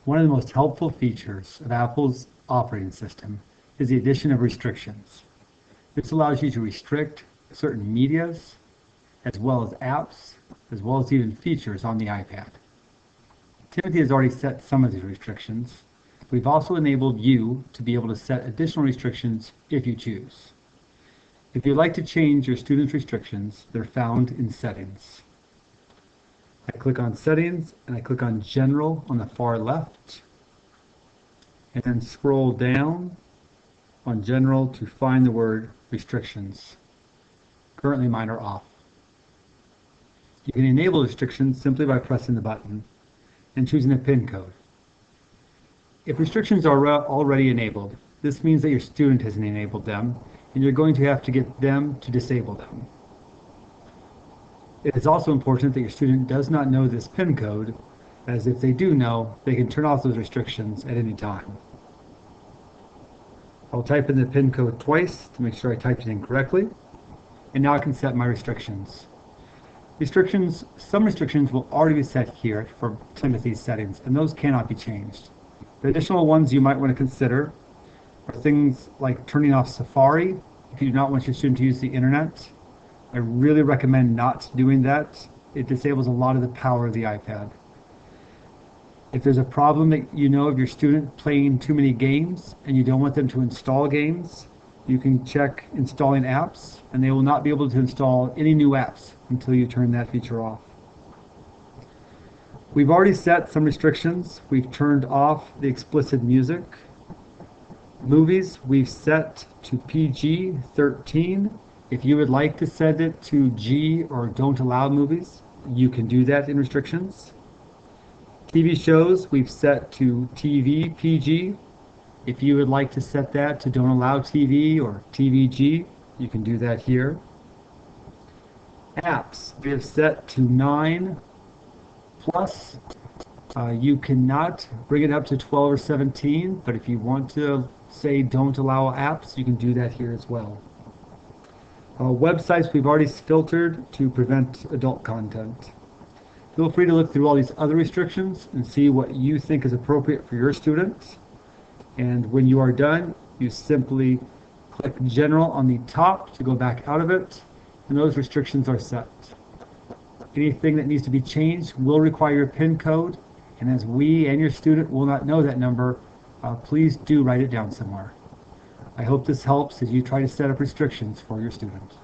One of the most helpful features of Apple's operating system is the addition of restrictions. This allows you to restrict certain medias, as well as apps, as well as even features on the iPad. Timothy has already set some of these restrictions. We've also enabled you to be able to set additional restrictions if you choose. If you'd like to change your students' restrictions, they're found in Settings. I click on Settings and I click on General on the far left, and then scroll down on General to find the word Restrictions. Currently mine are off. You can enable restrictions simply by pressing the button and choosing a PIN code. If restrictions are already enabled, this means that your student has enabled them, and you're going to have to get them to disable them. It is also important that your student does not know this PIN code, as if they do know, they can turn off those restrictions at any time. I'll type in the PIN code twice to make sure I typed it in correctly, and now I can set my restrictions. Some restrictions will already be set here for Timothy's settings, and those cannot be changed. The additional ones you might want to consider are things like turning off Safari if you do not want your student to use the internet. I really recommend not doing that. It disables a lot of the power of the iPad. If there's a problem that you know of your student playing too many games and you don't want them to install games, you can check installing apps, and they will not be able to install any new apps until you turn that feature off. We've already set some restrictions. We've turned off the explicit music. Movies, we've set to PG-13. If you would like to set it to G or don't allow movies, you can do that in restrictions. TV shows, we've set to TV PG. If you would like to set that to don't allow TV or TVG, you can do that here. Apps, we have set to 9+. You cannot bring it up to 12 or 17, but if you want to say don't allow apps, you can do that here as well. Websites we've already filtered to prevent adult content. Feel free to look through all these other restrictions and see what you think is appropriate for your students. And when you are done, you simply click General on the top to go back out of it, and those restrictions are set. Anything that needs to be changed will require your PIN code, and as we and your student will not know that number, please do write it down somewhere. I hope this helps as you try to set up restrictions for your students.